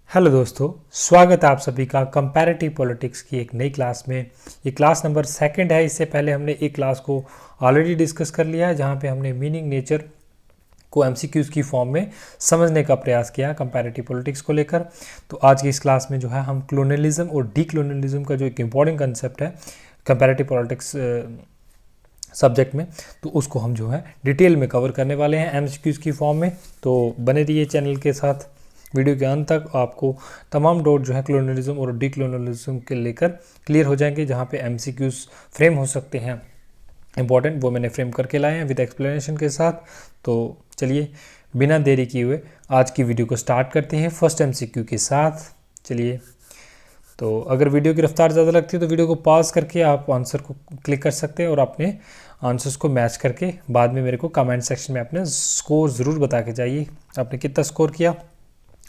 Hello दोस्तों, स्वागत है आप सभी का कंपैरेटिव पॉलिटिक्स की एक नई क्लास में। ये क्लास नंबर सेकंड है। इससे पहले हमने एक क्लास को ऑलरेडी डिस्कस कर लिया है जहाँ पे हमने मीनिंग नेचर को एमसीक्यूज की फॉर्म में समझने का प्रयास किया कंपैरेटिव पॉलिटिक्स को लेकर। तो आज की इस क्लास में जो है हम क्लोनलिज्म और डी क्लोनलिज्म का जो एक इम्पॉर्टेंट कंसेप्ट है कंपैरेटिव पॉलिटिक्स सब्जेक्ट में, तो उसको हम जो है डिटेल में कवर करने वाले हैं एमसीक्यूज की फॉर्म में। तो बने रहिए चैनल के साथ। वीडियो के अंत तक आपको तमाम डाउट जो है क्लोनलिज्म और डी क्लोनलिज्म के लेकर क्लियर हो जाएंगे। जहाँ पे एमसीक्यूज फ्रेम हो सकते हैं इंपॉर्टेंट, वो मैंने फ्रेम करके लाए हैं विद एक्सप्लेनेशन के साथ। तो चलिए बिना देरी किए हुए आज की वीडियो को स्टार्ट करते हैं फर्स्ट एमसीक्यू के साथ। चलिए, तो अगर वीडियो की रफ्तार ज़्यादा लगती है तो वीडियो को पॉज करके आप आंसर को क्लिक कर सकते हैं और अपने आंसर्स को मैच करके बाद में मेरे को कमेंट सेक्शन में अपने स्कोर ज़रूर बता के जाइए आपने कितना स्कोर किया,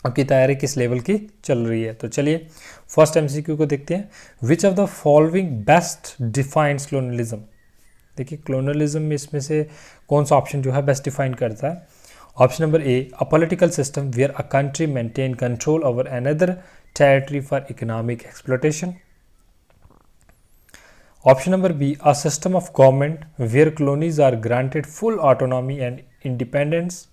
आपकी तैयारी किस लेवल की चल रही है। तो चलिए फर्स्ट एमसीक्यू को देखते हैं। Which of the following best defines colonialism. देखिए क्लोनलिज्म में इसमें से कौन सा ऑप्शन जो है बेस्ट डिफाइन करता है। Option number A, a political system where a country maintain control over another territory for economic exploitation. Option number B, a system of government where colonies are granted full autonomy and independence.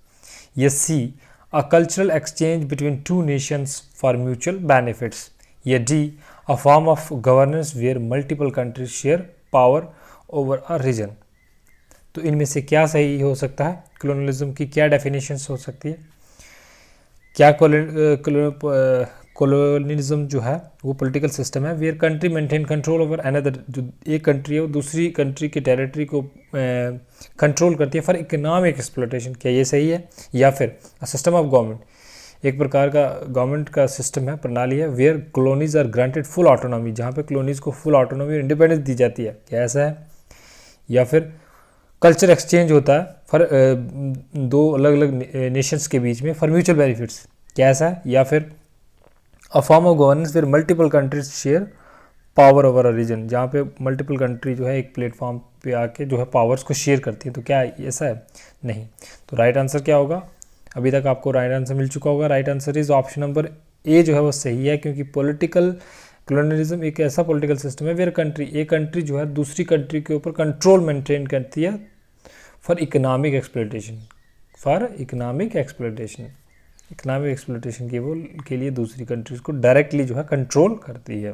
या C, a cultural exchange between two nations for mutual benefits. या D, a form of governance where multiple countries share power over a region. तो इनमें से क्या सही हो सकता है, क्लोनलिज्म की क्या डेफिनेशंस हो सकती है। क्या कॉलोनिज्म जो है वो पॉलिटिकल सिस्टम है where country maintain control over another, जो एक कंट्री है वो दूसरी कंट्री के टेरिटरी को कंट्रोल करती है फॉर इकोनॉमिक एक्सप्लॉयटेशन। क्या ये सही है। या फिर सिस्टम ऑफ गवर्नमेंट, एक प्रकार का गवर्नमेंट का सिस्टम है, प्रणाली है, where colonies are granted full autonomy, जहाँ पे कॉलोनीज को फुल ऑटोनॉमी और इंडिपेंडेंस दी जाती है। क्या ऐसा है। या फिर कल्चर एक्सचेंज होता है फॉर दो अलग अलग नेशंस के बीच में फॉर म्यूचुअल बेनिफिट्स। क्या ऐसा है। या फिर अ फॉर्म ऑफ गवर्नेंस फिर multiple countries share power over a region, जहाँ पे मल्टीपल कंट्री जो है एक प्लेटफॉर्म पे आके जो है पावर्स को शेयर करती है। तो क्या ऐसा है। नहीं। तो राइट आंसर क्या होगा। अभी तक आपको राइट आंसर मिल चुका होगा। Right answer is option number A जो है वो सही है, क्योंकि पॉलिटिकल क्लोनलिज्म एक ऐसा पॉलिटिकल सिस्टम है वेयर कंट्री, एक कंट्री जो है दूसरी कंट्री के ऊपर कंट्रोल मेंटेन करती है for economic exploitation, for economic exploitation, economic exploitation के लिए दूसरी कंट्रीज को डायरेक्टली जो है कंट्रोल करती है।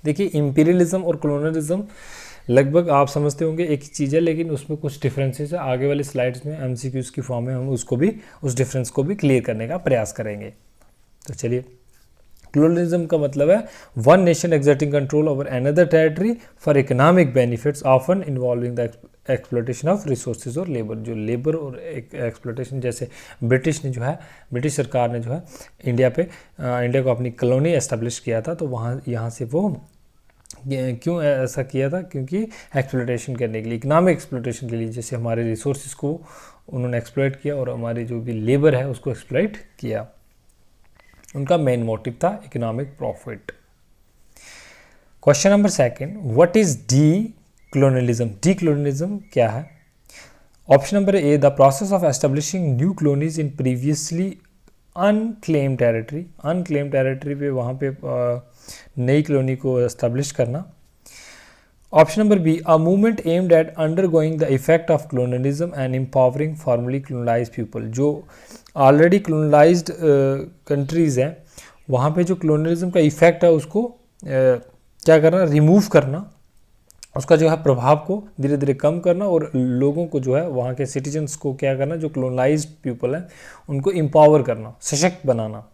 देखिए इंपीरियलिज्म और कॉलोनियलिज्म लगभग आप समझते होंगे एक ही चीज़ है, लेकिन उसमें कुछ डिफरेंसेस है। आगे वाले स्लाइड्स में एमसीक्यूज की फॉर्म में हम उसको भी, उस डिफरेंस को भी क्लियर करने का प्रयास करेंगे। तो चलिए, कॉलोनियलिज्म का मतलब है one nation exerting control over another territory for economic benefits often involving the exploitation of resources और लेबर। जो लेबर और एक्सप्लोटेशन, जैसे ब्रिटिश सरकार ने जो है इंडिया को अपनी कॉलोनी एस्टेब्लिश किया था, तो यहाँ से वो क्यों ऐसा किया था, क्योंकि एक्सप्लोटेशन करने के लिए, इकोनॉमिक एक्सप्लोटेशन के लिए, जैसे हमारे रिसोर्सेज को उन्होंने एक्सप्लॉइट किया और हमारी जो भी लेबर है उसको एक्सप्लॉइट किया। उनका मेन मोटिव था economic profit. Question number second, what is decolonialism. Decolonialism क्या है। Option number A, the process of establishing new colonies in previously unclaimed territory. Unclaimed territory पे वहाँ पे नई कॉलोनी को एस्टेब्लिश करना। Option number B, a movement aimed at undergoing the effect of colonialism and empowering formerly colonized people. जो already colonized countries हैं वहाँ पे जो क्लोनलिज्म का इफेक्ट है उसको क्या करना, रिमूव करना, उसका जो है प्रभाव को धीरे धीरे कम करना, और लोगों को जो है वहाँ के सिटीजन्स को क्या करना, जो क्लोनलाइज्ड पीपल हैं उनको एम्पावर करना, सशक्त बनाना।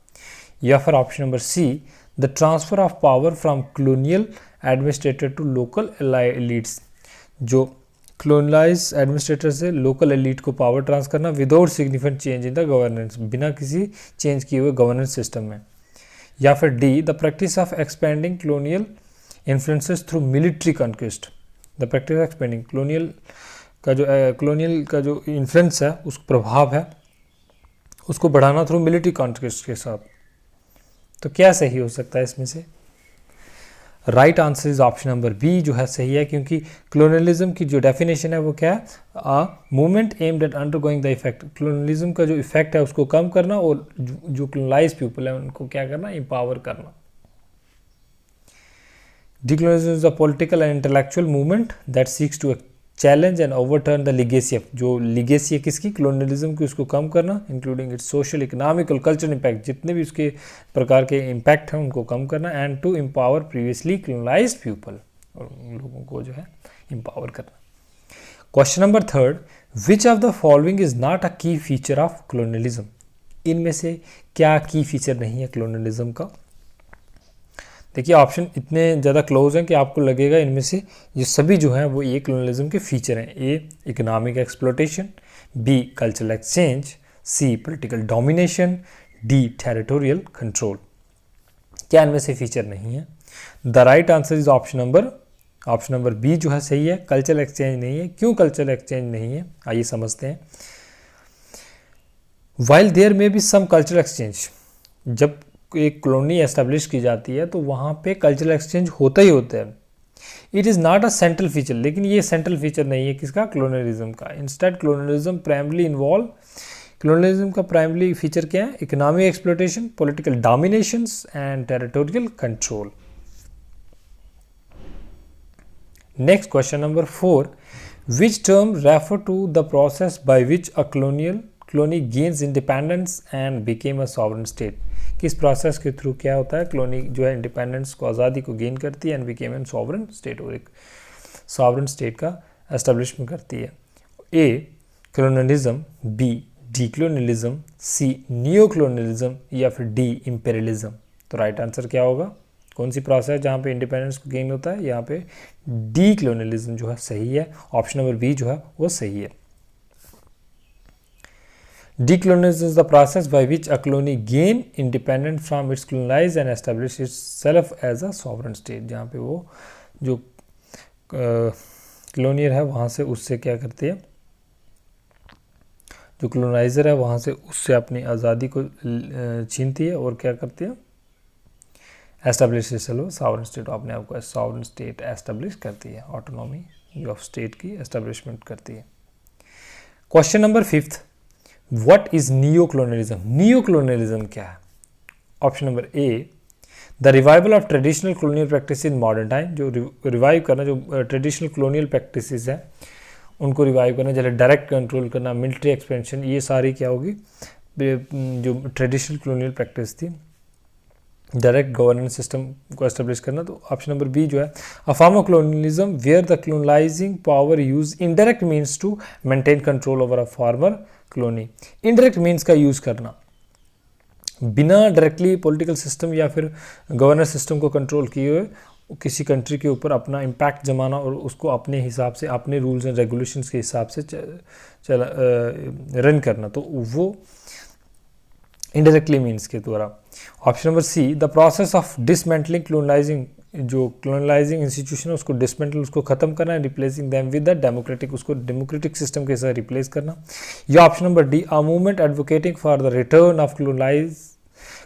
या फिर option number C, the transfer of power from colonial administrator to local elites. जो क्लोनलाइज एडमिनिस्ट्रेटर से लोकल एलिट को पावर ट्रांसफर करना without significant change in the governance, बिना किसी चेंज किए हुए गवर्नेंस सिस्टम में। या फिर D, the practice of expanding colonial influences through military conquest. The practice of expanding colonial का जो इन्फ्लुएंस है, उस प्रभाव है, उसको बढ़ाना थ्रू मिलिट्री कॉन्क्वेस्ट के साथ। तो क्या सही हो सकता है इसमें से। Right answer is option number B जो है सही है, क्योंकि क्लोनलिज्म की जो डेफिनेशन है वो क्या है, a movement aimed at undergoing the effect. Colonialism का जो इफेक्ट है उसको कम करना और जो क्लोनलाइज पीपल है उनको क्या करना, एम्पावर करना। Decolonialism is a political and intellectual movement that seeks to challenge and overturn the legacy of, जो legacy है किसकी, colonialism की, उसको कम करना, including its social, economic और cultural impact, जितने भी उसके प्रकार के impact हैं उनको कम करना, and to empower previously colonized people, और उन लोगों को जो है empower करना। Question number 3, which of the following is not a key feature of colonialism? इनमें से क्या की फीचर नहीं है colonialism का? देखिए ऑप्शन इतने ज़्यादा क्लोज हैं कि आपको लगेगा इनमें से ये सभी जो हैं वो ये कलोनियलिज्म के फीचर हैं। A economic exploitation, B cultural exchange, C political domination, D territorial control. क्या इनमें से फीचर नहीं है? The right answer is option number B जो है सही है, कल्चरल एक्सचेंज नहीं है। क्यों कल्चरल एक्सचेंज नहीं है, आइए समझते हैं। वाइल देयर में बी सम कल्चरल एक्सचेंज, जब एक कॉलोनी एस्टेब्लिश की जाती है तो वहाँ पे कल्चरल एक्सचेंज होता ही होता है। It is not a central feature, लेकिन ये सेंट्रल फीचर नहीं है किसका, कॉलोनियलिज्म का। Instead colonialism primary involve, colonialism का प्राइमरी फीचर क्या है, economic exploitation, political dominations and territorial control. Next question number 4, which term refer to the process by which a colony gains independence and became a sovereign state. किस process के through क्या होता है, colony जो है independence को, आज़ादी को गेन करती है and became an sovereign state, और एक सॉवरेन स्टेट का एस्टेब्लिशमेंट करती है। ए कॉलोनियलिज्म, बी डीकॉलोनियलिज्म, सी नियो कॉलोनियलिज्म, या फिर डी इंपीरियलिज्म। तो राइट आंसर क्या होगा, कौन सी प्रोसेस जहाँ पे इंडिपेंडेंस को गेन होता है, यहाँ पे डीकॉलोनियलिज्म जो है सही है, ऑप्शन नंबर बी जो है वो सही है। Decolonialism is the process by which a colony gain independent from its colonized and establish itself as a sovereign state। जहाँ पे वो जो कॉलोनियर है वहाँ से उससे क्या करती है, जो कॉलोनाइजर है वहाँ से उससे अपनी आज़ादी को छीनती है और क्या करती है, एस्टेब्लिश चलो सॉवरेन स्टेट, अपने आप को सॉवरेन स्टेट एस्टेब्लिश करती है, ऑटोनॉमी ऑफ स्टेट की एस्टेब्लिशमेंट करती है। Question number 5, what is neo colonialism? Neo colonialism क्या है? Option number A the revival of traditional colonial practice in modern time, जो रिवाइव करना, जो ट्रेडिशनल कॉलोनियल प्रैक्टिसेस हैं उनको रिवाइव करना, जैसे डायरेक्ट कंट्रोल करना, मिलिट्री एक्सपेंशन, ये सारी क्या होगी, जो ट्रेडिशनल कॉलोनियल प्रैक्टिस थी, डायरेक्ट गवर्नेंस सिस्टम को एस्टेब्लिश करना। तो ऑप्शन नंबर बी जो है, a form of colonialism where the colonizing power use indirect means to maintain control over a former colony. Indirect means का यूज़ करना, बिना directly political system या फिर गवर्नेंस सिस्टम को कंट्रोल किए हुए किसी कंट्री के ऊपर अपना इम्पैक्ट जमाना और उसको अपने हिसाब से, अपने रूल्स एंड रेगुलेशंस के हिसाब से रन करना, तो वो इनडायरेक्टली मीन्स के द्वारा। Option number C the process of dismantling colonizing, जो क्लोनलाइजिंग इंस्टीट्यूशन है उसको डिसमेंटल, उसको खत्म करना है, replacing them with the democratic, उसको डेमोक्रेटिक सिस्टम के साथ रिप्लेस करना। या option number D a movement advocating for the return of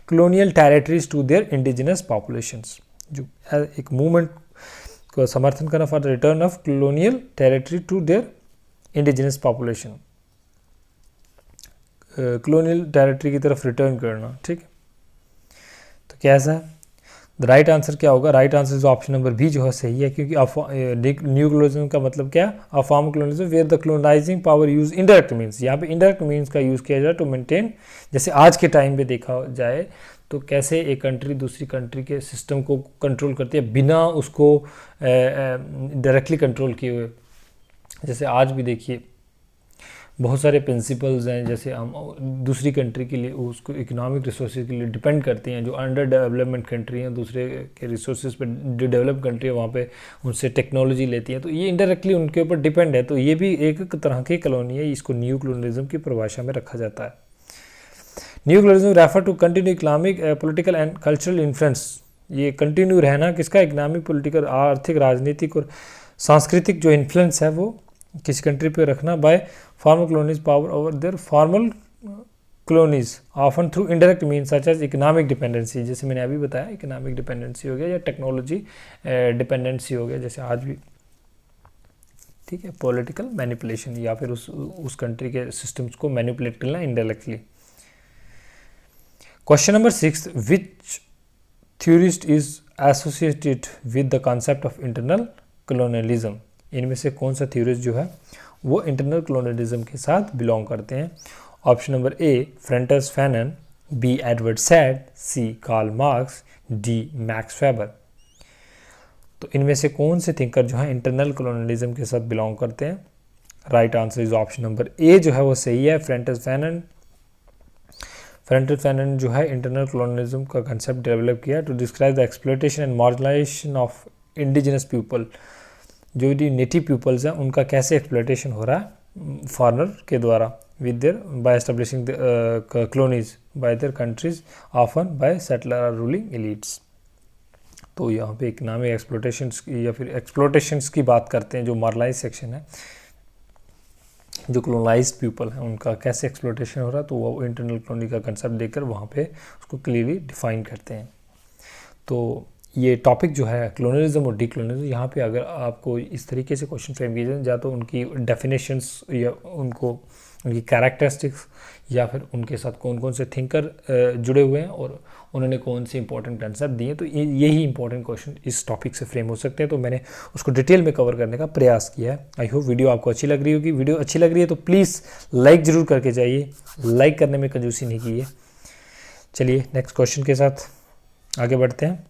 colonial territories to their indigenous populations, जो एक मूवमेंट को समर्थन करना for the return of colonial territory to their indigenous population, colonial territory की तरफ रिटर्न करना, ठीक है। तो कैसा है, द राइट आंसर क्या होगा, right answer is option number B जो है सही है, क्योंकि न्यू कॉलोनियलिज्म का मतलब क्या है, a form of colonialism where the colonizing power use indirect means, यहाँ पे इनडायरेक्ट मीन्स का यूज़ किया जाए टू मेंटेन, जैसे आज के टाइम पे देखा जाए तो कैसे एक कंट्री दूसरी कंट्री के सिस्टम को कंट्रोल करती है बिना उसको डायरेक्टली कंट्रोल किए हुए। जैसे आज भी देखिए बहुत सारे प्रिंसिपल्स हैं, जैसे हम दूसरी कंट्री के लिए उसको इकोनॉमिक रिसोर्सेज के लिए डिपेंड करते हैं, जो अंडर डेवलपमेंट कंट्री हैं दूसरे के रिसोर्सेज पे, जो डेवलप कंट्री है वहाँ पे उनसे टेक्नोलॉजी लेती हैं, तो ये इनडायरेक्टली उनके ऊपर डिपेंड है। तो ये भी एक तरह की कॉलोनी है, इसको न्यू कॉलोनियलिज्म की परिभाषा में रखा जाता है। New colonialism refer to continue economic political and cultural influence, ये कंटिन्यू रहना किसका, इकोनॉमिक पॉलिटिकल आर्थिक राजनीतिक और सांस्कृतिक जो इन्फ्लुएंस है वो किसी कंट्री पे रखना, by formal colonies power over their formal colonies often through indirect means such as economic dependency, जैसे मैंने अभी बताया इकोनॉमिक डिपेंडेंसी हो गया या टेक्नोलॉजी डिपेंडेंसी हो गया जैसे आज भी, ठीक है, पॉलिटिकल मैनिपुलेशन या फिर उस कंट्री के सिस्टम्स को मैनिपुलेट करना indirectly. Question number 6, which theorist is associated with the concept of internal colonialism, इनमें से कौन सा थ्योरिस्ट जो है वो इंटरनल कॉलोनियलिज्म के साथ बिलोंग करते हैं। Option number A Frantz Fanon, B Edward Said, C Karl Marx, D Max Weber. तो इनमें से कौन से थिंकर जो है इंटरनल कॉलोनियलिज्म के साथ बिलोंग करते हैं। Right answer is option number A जो है वो सही है, फ्रेंटस फैनन। फ्रेंटस फैनन जो है इंटरनल कॉलोनियलिज्म का कंसेप्ट डेवलप किया to describe the exploitation and marginalization of indigenous people, जो भी नेटिव पीपल्स हैं उनका कैसे एक्सप्लॉयटेशन हो रहा है फॉरनर के द्वारा with their by establishing colonies by their countries often by settler ruling elites. तो यहाँ पे इकोनॉमिक एक्सप्लोटेशंस या फिर एक्सप्लोटेशंस की बात करते हैं, जो मार्जिनलाइज सेक्शन है, जो कॉलोनाइज्ड पीपल हैं उनका कैसे एक्सप्लोटेशन हो रहा है, तो वो इंटरनल कॉलोनी का कंसेप्ट देकर वहाँ पे उसको क्लियरली डिफाइन करते हैं। तो ये टॉपिक जो है कॉलोनियलिज्म और डीकॉलोनियलिज्म, यहाँ पे अगर आपको इस तरीके से क्वेश्चन फ्रेम किए जाए, या तो उनकी डेफिनेशंस या उनकी कैरेक्टरिस्टिक्स या फिर उनके साथ कौन कौन से थिंकर जुड़े हुए हैं और उन्होंने कौन से इंपॉर्टेंट कंसेप्ट दिए, तो यही इंपॉर्टेंट क्वेश्चन इस टॉपिक से फ्रेम हो सकते हैं। तो मैंने उसको डिटेल में कवर करने का प्रयास किया है। आई होप वीडियो आपको अच्छी लग रही होगी। वीडियो अच्छी लग रही है तो प्लीज़ लाइक ज़रूर करके जाइए, लाइक करने में कंजूसी नहीं की है। चलिए नेक्स्ट क्वेश्चन के साथ आगे बढ़ते हैं।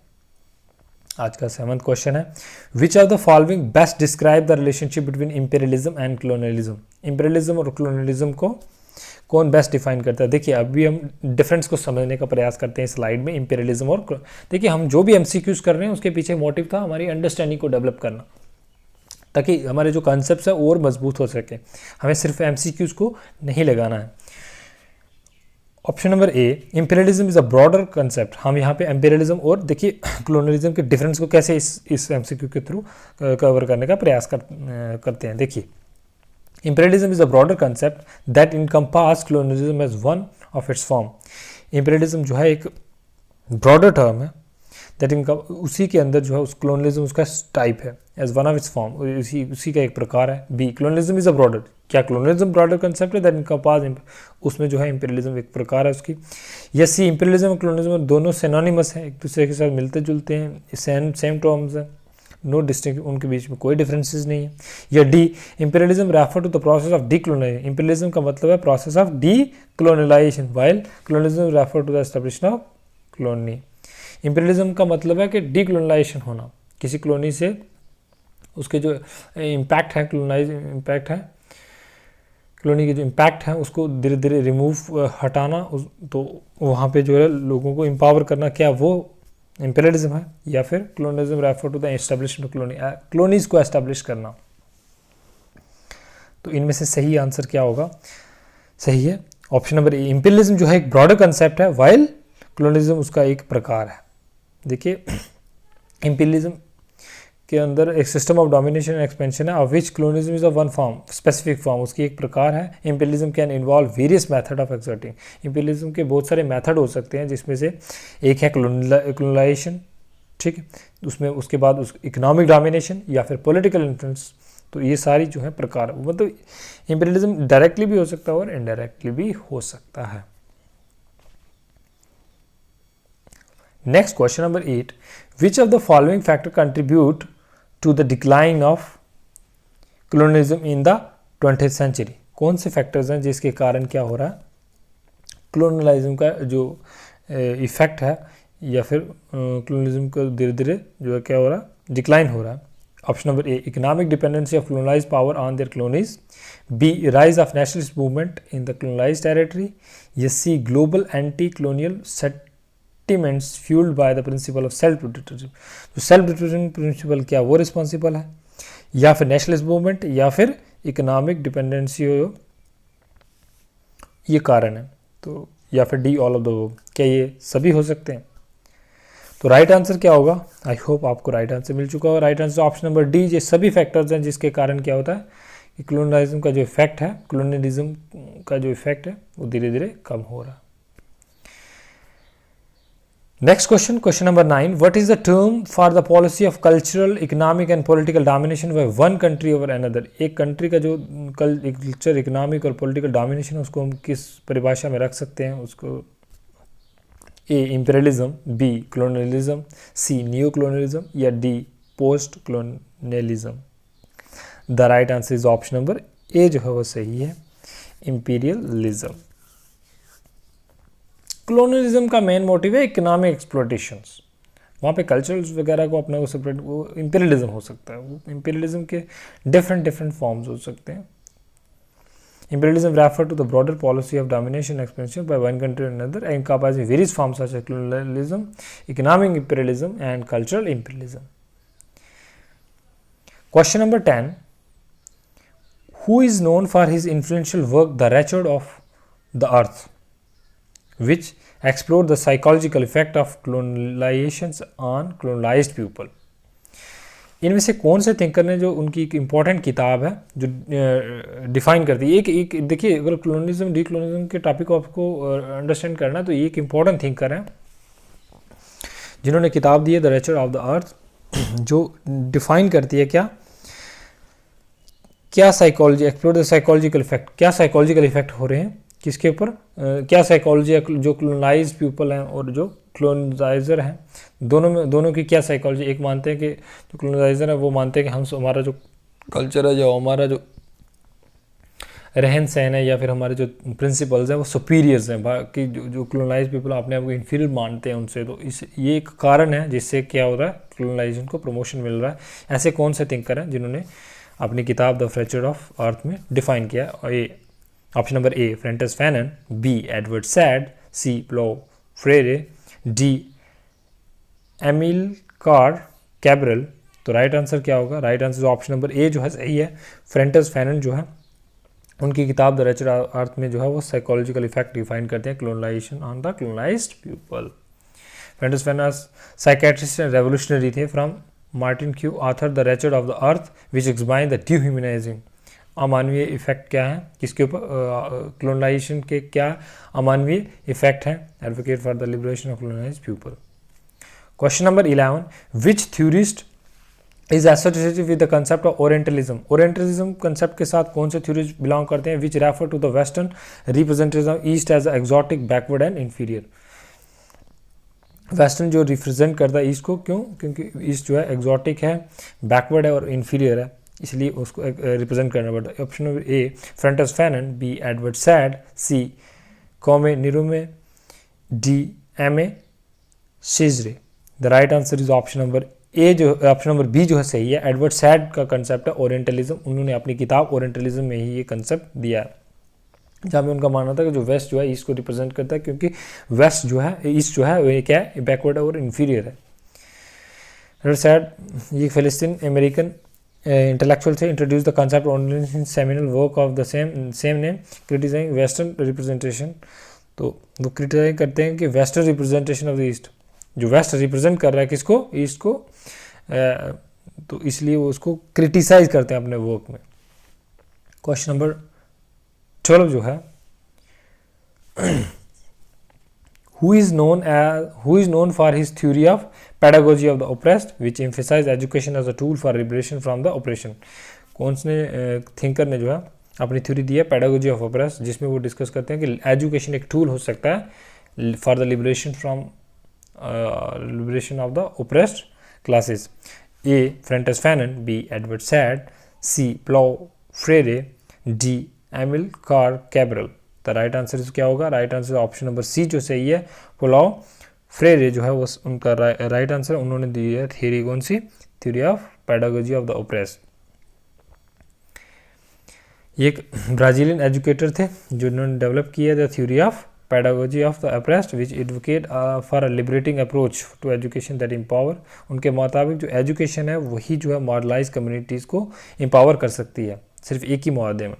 आज का 7th क्वेश्चन है, विच of the following best describe the relationship between imperialism and colonialism. Imperialism और कॉलोनियलिज्म को कौन बेस्ट डिफाइन करता है। देखिए अभी हम डिफरेंस को समझने का प्रयास करते हैं स्लाइड में, इंपीरियलिज्म और देखिए हम जो भी एमसीक्यूज कर रहे हैं उसके पीछे मोटिव था हमारी अंडरस्टैंडिंग को डेवलप करना, ताकि हमारे जो कॉन्सेप्ट्स है और मजबूत हो सके। हमें सिर्फ एमसीक्यूज को नहीं लगाना है। Option number A, imperialism is a broader concept. हम यहाँ पे इंपीरियलिज्म और देखिए कॉलोनियलिज्म के डिफरेंस को कैसे इस एमसीक्यू के थ्रू कवर करने का प्रयास करते हैं। देखिए imperialism is a broader concept that encompasses colonialism as one of its form। imperialism जो है एक broader term है that उसी के अंदर जो है उस colonialism उसका टाइप है as one of its form, उसी का एक प्रकार है। B, colonialism is a broader, क्या colonialism broader concept है that encompasses, उसमें जो है imperialism एक प्रकार है उसकी। या C, imperialism और colonialism दोनों synonymous हैं, एक दूसरे के साथ मिलते जुलते हैं, सेम टर्म्स हैं, नो डिस्टिंक्ट, उनके बीच में कोई डिफरेंसेस नहीं है। या D, imperialism refer to the process of decolonization. Imperialism का मतलब है process of decolonization, while colonialism refer to the establishment of colony. Imperialism का मतलब है कि डीकॉलोनाइजेशन होना, किसी कॉलोनी से उसके जो इम्पैक्ट है, इम्पैक्ट है कॉलोनी के जो इम्पैक्ट है उसको धीरे धीरे रिमूव हटाना, तो वहाँ पे जो है लोगों को एम्पावर करना, क्या वो इंपीरियलिज्म है। या फिर colonialism refer to the establishment colonies को एस्टैब्लिश करना। तो इनमें से सही आंसर क्या होगा, सही है ऑप्शन नंबर ए। इंपीरियलिज्म जो है एक ब्रॉडर कंसेप्ट है, वाइल कॉलोनियलिज्म उसका एक प्रकार है। देखिए इंपीरियलिज्म के अंदर एक system of domination and expansion है, of which colonialism is a one form, specific form, उसकी एक प्रकार है। Imperialism can involve various method of exerting. Imperialism के बहुत सारे मेथड हो सकते हैं, जिसमें से एक है कॉलोनाइजेशन, ठीक है, उसमें उसके बाद उस इकोनॉमिक डोमिनेशन या फिर पॉलिटिकल इन्फ्लुएंस। तो ये सारी जो है प्रकार, मतलब इंपीरियलिज्म डायरेक्टली भी हो सकता है और इनडायरेक्टली भी हो सकता है। Next question number 8, which of the following factor contribute to the decline of colonialism in the 20th century. कौन से फैक्टर्स हैं जिसके कारण क्या हो रहा है, कॉलोनियलिज्म का जो इफेक्ट है या फिर कॉलोनियलिज्म का धीरे धीरे जो है क्या हो रहा है, डिक्लाइन हो रहा है। Option number A, economic dependency of colonized power on their colonies. B, rise of nationalist movement in the colonized territory. या C, global anti colonial sentiments fueled by the principle of self determination. तो self determination principle क्या वो responsible है, या फिर nationalist movement, या फिर economic dependency हो, ये कारण है। तो या फिर डी, ऑल ऑफ द, क्या ये सभी हो सकते हैं। तो राइट आंसर क्या होगा, आई होप आपको राइट आंसर मिल चुका होगा। Right answer option number D, ये सभी फैक्टर्स हैं जिसके कारण क्या होता है, कि कॉलोनियलिज्म का जो इफेक्ट है, कॉलोनियलिज्म का जो इफेक्ट है वो धीरे धीरे कम हो रहा है। Next question, question number 9, what is the term for the policy of cultural, economic and political domination by one country over another. एक कंट्री का जो कल्चर, इकोनॉमिक और पॉलिटिकल डोमिनेशन है उसको हम किस परिभाषा में रख सकते हैं? उसको ए इंपीरियलिज्म, बी कॉलोनियलिज्म, सी न्यू कॉलोनियलिज्म या D post colonialism. The right answer is option number A जो है वो सही है, इंपीरियलिज्म। कॉलोनियलिज्म का मेन मोटिव है इकोनॉमिक एक्सप्लॉयटेशंस, वहाँ पे कल्चर्स वगैरह को अपने को सेपरेट, वो इंपीरियलिज्म हो सकता है। वो इंपीरियलिज्म के डिफरेंट फॉर्म्स हो सकते हैं। Imperialism refer to the broader policy of domination and expansion by one country or another, encompassing various forms such as colonialism, economic imperialism, and cultural imperialism. Question number 10. Who is known for his influential work, The Wretched of the Earth, which explored the psychological effect of colonizations on colonized people? इनमें से कौन से thinker ने, जो उनकी एक important किताब है जो डिफाइन करती है, एक देखिए, अगर कॉलोनिज्म डी कॉलोनिज्म के टॉपिक को आपको अंडरस्टैंड करना है तो ये एक इम्पॉर्टेंट थिंकर है जिन्होंने किताब दी है द रेचर्ड ऑफ द अर्थ, जो डिफाइन करती है क्या psychology, explore the psychological effect, क्या साइकोलॉजिकल इफेक्ट हो रहे हैं किसके ऊपर, क्या साइकोलॉजी जो कॉलोनाइज्ड पीपल हैं और जो कॉलोनाइजर हैं, दोनों की क्या साइकोलॉजी। एक मानते हैं कि जो कॉलोनाइजर है वो मानते हैं कि हमारा जो कल्चर है, जो हमारा जो रहन सहन है या फिर हमारे जो प्रिंसिपल्स हैं वो सुपीरियर्स हैं, बाकी जो कॉलोनाइज्ड पीपल अपने आप को इन्फीरियर मानते हैं उनसे। तो ये एक कारण है जिससे क्या हो रहा है, कॉलोनाइजेशन को प्रमोशन मिल रहा है। ऐसे कौन से थिंकर हैं जिन्होंने अपनी किताब द फ्रैक्चर ऑफ अर्थ में डिफाइन किया? और ये option number A Frantz Fanon, B Edward Said, C Paulo Freire, D Amilcar Cabral. तो राइट आंसर क्या होगा? Right answer option number A जो है सही है। फ्रेंटस फैनन जो है उनकी किताब द रेचर्ड अर्थ में जो है वो साइकोलॉजिकल इफेक्ट डिफाइन करते हैं colonization on the colonized people. Frantz Fanon psychiatrist and revolutionary थे। From Martinique author the wretched of the earth which explain the dehumanizing, अमानवीय इफेक्ट क्या है किसके ऊपर, कॉलोनाइजेशन के क्या अमानवीय इफेक्ट हैं। Advocate for the liberation of colonized people. Question number 11, which theorist is associated with the concept of orientalism. Orientalism concept के साथ कौन से थ्योरीज बिलोंग करते हैं? Which refer to the western representation of east as exotic, backward and inferior. Western जो represent करता है east को, क्यों? क्योंकि ईस्ट जो है एक्सोटिक है, बैकवर्ड है और इंफीरियर है, इसलिए उसको रिप्रेजेंट करना पड़ता है। Option number A Frantz Fanon, B Edward Said, C Kwame Nkrumah, D Aime. Cesaire. The right answer is option number A, जो ऑप्शन नंबर बी जो है सही है। एडवर्ड सैड का कंसेप्ट है ओरिएंटलिज्म, उन्होंने अपनी किताब ओरिएंटलिज्म में ही ये कंसेप्ट दिया है, जहाँ पे उनका मानना था कि जो वेस्ट जो है ईस्ट को रिप्रेजेंट करता है, क्योंकि वेस्ट जो है, ईस्ट जो है वो क्या है, बैकवर्ड और इन्फीरियर है। एडवर्ड सैड ये फिलिस्तीन अमेरिकन इंटेलेक्चुअल थे, introduce the concept only seminal work of the same name, criticizing western representation. तो वो क्रिटिसाइज करते हैं कि western representation of the east, जो वेस्ट रिप्रेजेंट कर रहा है किसको, ईस्ट को, तो इसलिए वो उसको क्रिटिसाइज करते हैं अपने वर्क में। क्वेश्चन नंबर 12 जो है, who is known for his theory of pedagogy of the oppressed which emphasize education as a tool for liberation from the oppression। कौन से थिंकर ने जो है अपनी थ्योरी दी है पेडागोजी ऑफ ऑप्रेस्ड, जिसमें वो डिस्कस करते हैं कि एजुकेशन एक टूल हो सकता है for the liberation from liberation of the oppressed classes. A Frantz Fanon, B Edward Said, C Paulo Freire, D Amilcar Cabral. तो राइट आंसर क्या होगा? Right answer option number C जो सही है, प्लो फ्रेरे जो है वो उनका राइट आंसर। उन्होंने दी है थ्योरी, कौन सी? Theory of pedagogy of the oppressed. ये एक ब्राजीलियन एजुकेटर थे जिन्होंने डेवलप किया the theory of pedagogy of the oppressed which advocate for a liberating approach to education that empower। उनके मुताबिक जो एजुकेशन है वही जो है मॉडलाइज कम्युनिटीज़ को एम्पावर कर सकती है सिर्फ एक ही मुआहदे में।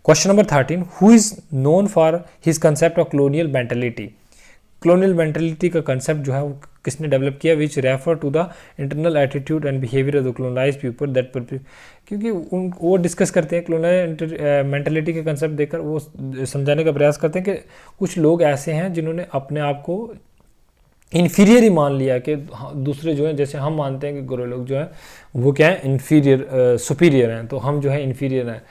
Question number 13, who is known for his concept of colonial mentality. Colonial mentality का कंसेप्ट जो है वो किसने डेवलप किया, which refer to the internal attitude and behaviour of the colonized people that, क्योंकि वो डिस्कस करते हैं क्लोनल मेंटालिटी के कंसेप्ट देकर वो समझाने का प्रयास करते हैं कि कुछ लोग ऐसे हैं जिन्होंने अपने आप को इन्फीरियर ही मान लिया कि दूसरे जो हैं, जैसे हम मानते हैं कि गोरे लोग जो हैं वो क्या है, इन्फीरियर सुपीरियर हैं, तो हम जो है इन्फीरियर हैं।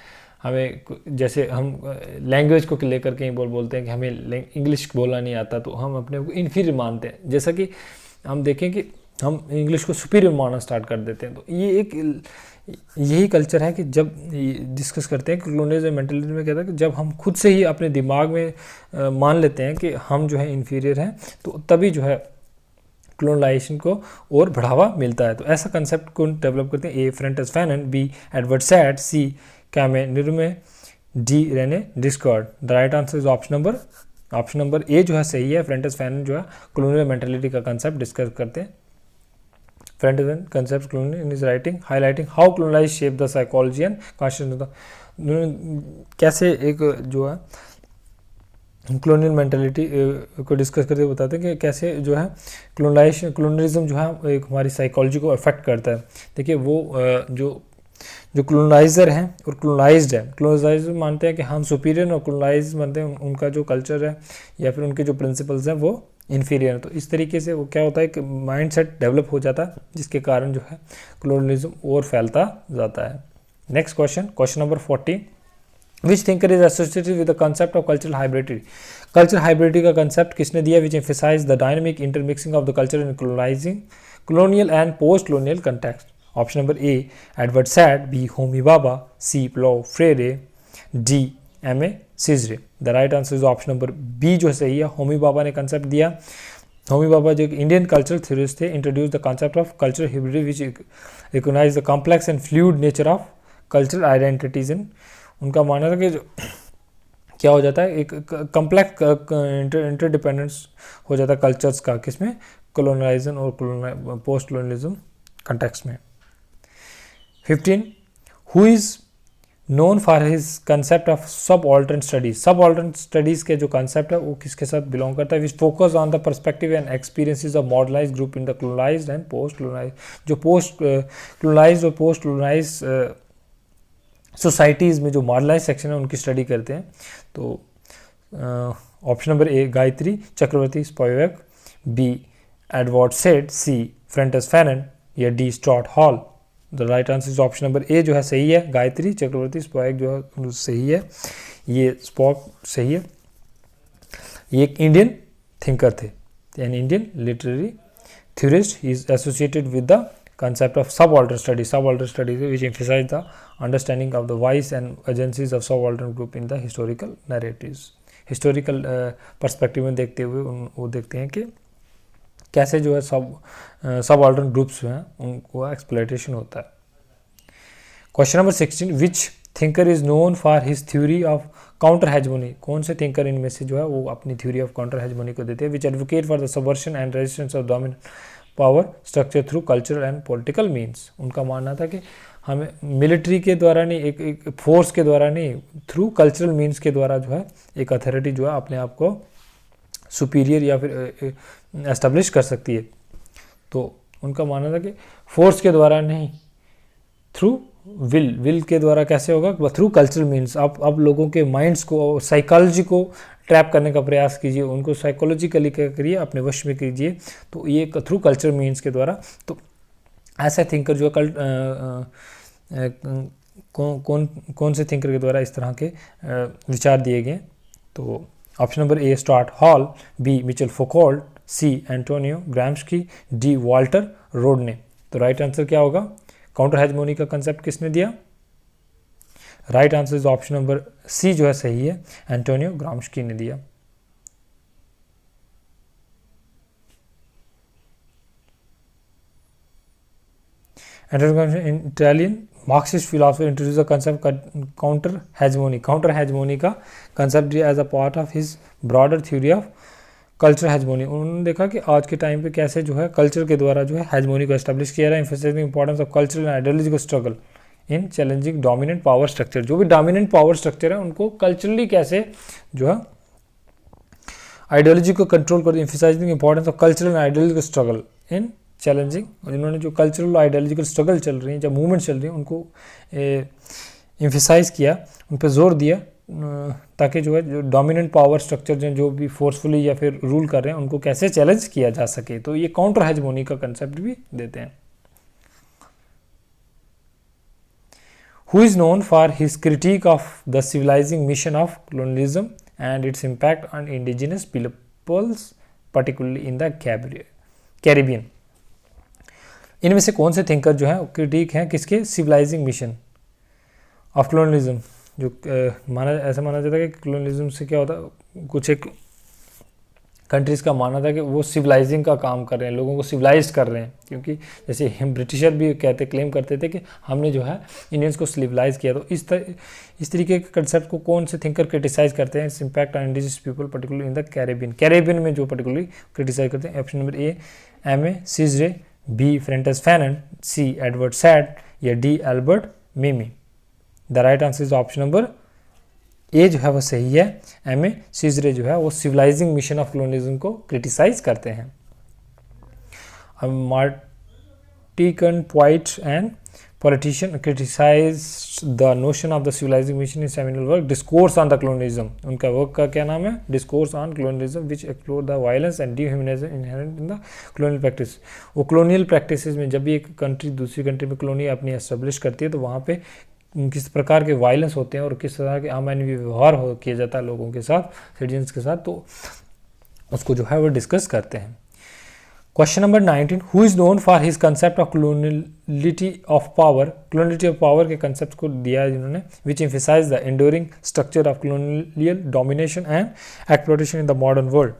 हमें जैसे हम लैंग्वेज को लेकर कहीं बोलते हैं कि हमें इंग्लिश बोलना नहीं आता, तो हम अपने को इन्फीरियर मानते हैं। जैसा कि हम देखें कि हम इंग्लिश को सुपीरियर मानना स्टार्ट कर देते हैं। तो ये एक यही कल्चर है कि जब डिस्कस करते हैं क्लोनलिज्म मेंटालिटी में कहता है कि जब हम खुद से ही अपने दिमाग में मान लेते हैं कि हम जो है इन्फीरियर हैं, तो तभी जो है क्लोनलाइजेशन को और बढ़ावा मिलता है। तो ऐसा कंसेप्ट को डेवलप करते हैं A Frantz Fanon, B Edward Said, C Kwame Nkrumah, D Rene Descartes. The right answer is option number A जो है सही है। फ्रेंटस फैनन जो है क्लोनल मेंटालिटी का कंसेप्ट डिस्कस करते हैं। Frantz Fanon concept colonial in his writing highlighting how colonize shape the psychology and consciousness. कैसे एक जो है क्लोनियल मेंटालिटी को डिस्कस करते हुए बताते हैं कि कैसे जो है क्लोनलिज्म जो है एक हमारी साइकोलॉजी को अफेक्ट करता है। देखिए वो जो क्लोनाइजर हैं और क्लोनाइज्ड है, क्लोनाइजर मानते हैं कि हम सुपीरियर और क्लोनाइज मानते हैं उनका जो कल्चर है या फिर उनके जो प्रिंसिपल्स हैं वो इन्फीरियर है। तो इस तरीके से वो क्या होता है कि माइंड सेट डेवलप हो जाता है, जिसके कारण जो है क्लोनलिज्म और फैलता जाता है। Next question number 40, which thinker is associated with the concept of cultural hybridity. Cultural hybridity का कंसेप्ट किसने दिया, which emphasise the dynamic intermixing of the culture in colonial and post colonial context। Option number A Edward Said, B Homi Bhabha, C Paulo Freire, D Aime Cesaire. The right answer is option number B जो सही है। होमी भाभा ने concept दिया। होमी भाभा जो Indian cultural theorist थे, introduce the concept of cultural hybridity which recognize the complex and fluid nature of cultural identities. उनका मानना था कि जो क्या हो जाता है, एक कम्प्लेक्स इंटरडिपेंडेंस हो जाता है कल्चर्स का, किसमें, कॉलोनाइजेशन और पोस्ट कॉलोनियलिज्म कंटेक्स्ट में। 15 who is known for his concept of सब ऑल्टर्न स्टडीज। सब ऑल्टर्न स्टडीज के जो कंसेप्ट है वो किसके साथ बिलोंग करता है, which focus on the perspective and experiences of modernize group in the colonized and post colonize. जो पोस्ट कॉलोनाइज्ड और पोस्ट कॉलोनाइज सोसाइटीज़ में जो मॉडर्नाइज सेक्शन है उनकी स्टडी करते हैं। तो option number A Gayatri Chakravorty Spivak, B Edward Said, C Frantz Fanon या D Stuart Hall. The right answer is option number A जो है सही है। गायत्री चक्रवर्ती स्पाइवेक जो है सही है, ये स्पॉक सही है। ये एक इंडियन थिंकर थे, an Indian literary theorist. He is associated with the concept of subaltern studies which emphasize the understanding of the voice and agencies of subaltern group in the historical narratives। historical perspective में देखते हुए वो देखते हैं कि कैसे जो है subaltern groups जो हैं उनको exploitation होता है। Question number 16, which thinker is known for his theory of counter hegemony। कौन से थिंकर इनमें से जो है वो अपनी थ्योरी ऑफ काउंटर हेजमोनी को देते हैं, which advocate for the subversion and resistance of dominant power structure through cultural and political means. उनका मानना था कि हमें मिलिट्री के द्वारा नहीं, एक फोर्स के द्वारा नहीं, थ्रू कल्चरल मीन्स के द्वारा जो है एक अथॉरिटी जो है अपने आप को सुपीरियर या फिर एस्टेब्लिश कर सकती है। तो उनका मानना था कि फोर्स के द्वारा नहीं, थ्रू विल के द्वारा कैसे होगा, थ्रू कल्चरल मीन्स। आप लोगों के माइंड्स को, साइकोलॉजी को ट्रैप करने का प्रयास कीजिए, उनको साइकोलॉजिकली क्या करिए, अपने वश में कीजिए। तो ये थ्रू कल्चर मीन्स के द्वारा। तो ऐसा थिंकर जो कौन से थिंकर के द्वारा इस तरह के विचार दिए गए। तो option number A Stuart Hall, B Michel Foucault, C Antonio Gramsci, D Walter Rodney. तो राइट आंसर क्या होगा, काउंटर हेजमोनी का कंसेप्ट किसने दिया। Right answer is option number C जो है सही है, एंटोनियो ग्राम्स्की ने दिया। Italian Marxist philosopher introduce the concept counter hegemony. Counter hegemony का कंसेप्ट दिया as a part of his broader theory of culture hegemony. उन्होंने देखा कि आज के टाइम पे कैसे जो है कल्चर के द्वारा जो है हेजमोनी को एस्टेब्लिश किया रहा है, emphasising importance of cultural and ideological struggle in challenging dominant power structure. जो भी डोमिनेंट पावर स्ट्रक्चर है उनको कल्चरली कैसे जो है आइडियोलॉजी को कंट्रोल कर, emphasising importance of cultural and ideological struggle in challenging, जिन्होंने जो कल्चरल आइडियोलॉजिकल स्ट्रगल चल रही हैं, जब मूवमेंट चल रही है, उनको एम्फसाइज किया, उन पर जोर दिया, ताकि जो है जो डोमिनेंट पावर स्ट्रक्चर जो भी फोर्सफुली या फिर रूल कर रहे हैं उनको कैसे चैलेंज किया जा सके। तो ये काउंटर हेजमोनी का कंसेप्ट भी देते हैं। Who is known for his critique of the civilizing mission of colonialism and its impact on indigenous peoples, particularly in the Caribbean? इनमें से कौन से थिंकर जो है क्रिटिक हैं किसके? सिविलाइजिंग मिशन ऑफ colonialism, जो ऐसा माना जाता है कि colonialism से क्या होता है, कुछ एक कंट्रीज़ का मानना था कि वो सिविलाइजिंग का काम कर रहे हैं, लोगों को सिविलाइज कर रहे हैं, क्योंकि जैसे हम ब्रिटिशर भी क्लेम करते थे कि हमने जो है इंडियंस को सिविलाइज किया। तो इस तरीके के कंसेप्ट को कौन से थिंकर क्रिटिसाइज करते हैं? Its impact on indigenous people particular in the Caribbean में जो पर्टिकुलरली क्रिटिसाइज करते हैं। Option number A Aimé. Césaire, B Frantz Fanon, C Edward Said या D Albert Memmi. The right answer is option number A जो है वो सही है। एम.ए. सीजरे जो है वो सिविलाइजिंग मिशन ऑफ colonialism को क्रिटिसाइज करते हैं। अब Martinican poet and politician criticise the notion of the civilising mission in seminal work discourse on the colonialism। उनका वर्क का क्या नाम है? Discourse on colonialism which explore the violence and dehumanisation inherent in the colonial practice. वो colonial practices में जब भी एक कंट्री दूसरी कंट्री में कॉलोनी अपनी एस्टेब्लिश करती है तो वहाँ पे किस प्रकार के वायलेंस होते हैं और किस तरह के अमानवीय व्यवहार किया जाता है लोगों के साथ, सिटीजन्स के साथ, तो उसको जो है वो डिस्कस करते हैं। Question number 19, who is known for his concept of coloniality of power. Coloniality of power के कंसेप्ट को दिया है जिन्होंने, which emphasise the enduring structure of colonial domination and exploitation in the modern world,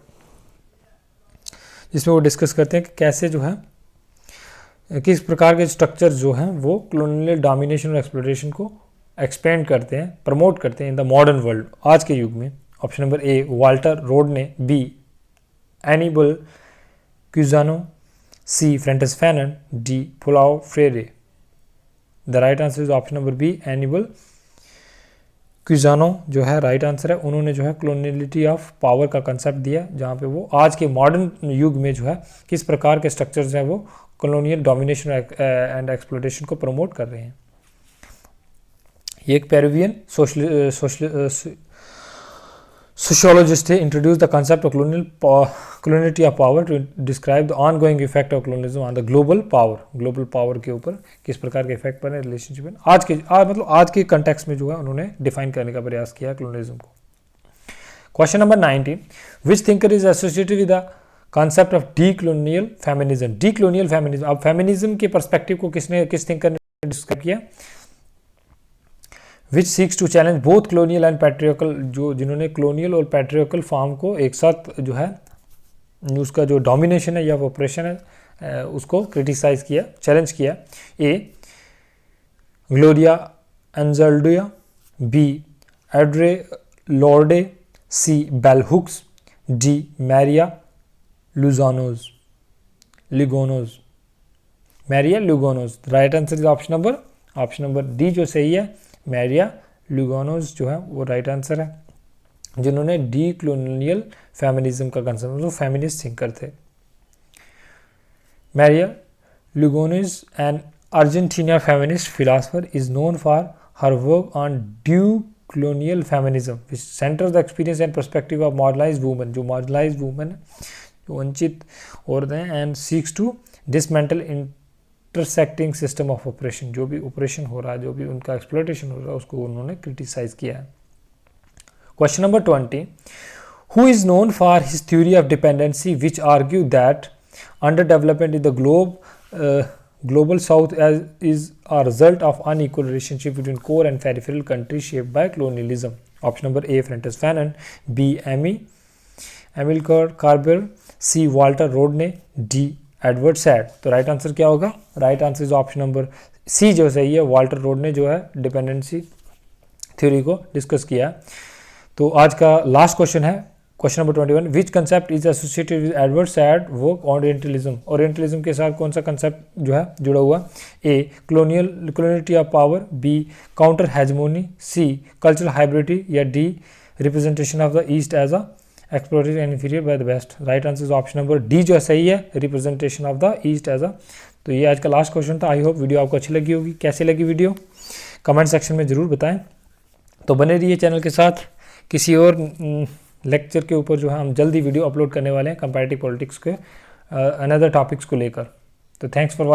जिसमें वो discuss करते हैं कि कैसे जो है किस प्रकार के स्ट्रक्चर जो हैं वो कॉलोनियल डोमिनेशन और एक्सप्लॉयटेशन को एक्सपेंड करते हैं, प्रमोट करते हैं इन द मॉडर्न वर्ल्ड, आज के युग में। Option number A Walter Rodney, B Anibal Quijano, C Frantz Fanon, D Paulo Freire. The right answer is option number B Anibal Quijano जो है राइट आंसर है। उन्होंने जो है कॉलोनियलिटी ऑफ पावर का कंसेप्ट दिया, जहाँ पे वो आज के मॉडर्न युग में जो है किस प्रकार के स्ट्रक्चर्स हैं वो कॉलोनियल डोमिनेशन एंड एक्सप्लॉयटेशन को प्रमोट कर रहे हैं। ये एक पेरुवियन सोशियोलॉजिस्ट थे, introduce the concept of coloniality of power to describe the ongoing effect of colonialism on the global power के ऊपर किस प्रकार के इफेक्ट पड़े रिलेशनशिप में। आज के कंटेक्स्ट में जो है उन्होंने डिफाइन करने का प्रयास किया कॉलोनियलिज्म को। Question number 19, which thinker is associated with the concept of decolonial feminism. Decolonial feminism, अब फेमिनिज्म के पर्सपेक्टिव को किस थिंकर ने डिस्कस किया? Which seeks to challenge both colonial and patriarchal, जो जिन्होंने कॉलोनियल और पैट्रियार्कल फॉर्म को एक साथ जो है उसका जो डोमिनेशन है या ऑपरेशन है उसको क्रिटिसाइज किया, चैलेंज किया। A Gloria Anzaldua, B Audre Lorde, C bell hooks, D Maria Lugones. Maria Lugones. Right answer is option number D जो सही है, मैरिया लुगोनोज जो है वो राइट आंसर है, जिन्होंने डी कॉलोनियल फेमिनिज्म का कंसेप्ट, जो फेमिनिस्ट थिंकर थे। Maria Lugones an Argentina feminist philosopher is known for her work on de colonial feminism which centers the experience and perspective of marginalized women, जो marginalized women जो वंचित औरतें हैं, and seeks to dismantle intersecting system of oppression, जो भी operation हो रहा है, जो भी उनका एक्सप्लॉयटेशन हो रहा है, उसको उन्होंने क्रिटिसाइज किया है। Question number 20, who is known for his theory of dependency which argue that underdevelopment in the global south is a result of unequal relationship between core and peripheral countries shaped by colonialism. Option number A Francis Fanon, B Amilcar Cabral, C Walter Rodney, D Edward Said. तो right answer क्या होगा? Right answer is option number C जो सही है, Walter रोडने जो है dependency theory को discuss किया। तो आज का लास्ट क्वेश्चन है question number 21, which concept is associated with Edward Said work Orientalism. Orientalism के साथ कौन सा कंसेप्ट जो है जुड़ा हुआ? A coloniality of power, B counter hegemony, C cultural hybridity या D representation of the East as exploited and inferior by the West. Right answer is option number D जो है सही है, representation of the East as a. तो ये आज का last question था। आई होप वीडियो आपको अच्छी लगी होगी। कैसी लगी वीडियो कमेंट सेक्शन में ज़रूर बताएं। तो बने रहिए चैनल के साथ। किसी और लेक्चर के ऊपर जो है हम जल्दी वीडियो अपलोड करने वाले हैं कंपैरेटिव पॉलिटिक्स के अनदर टॉपिक्स को लेकर। तो थैंक्स फॉर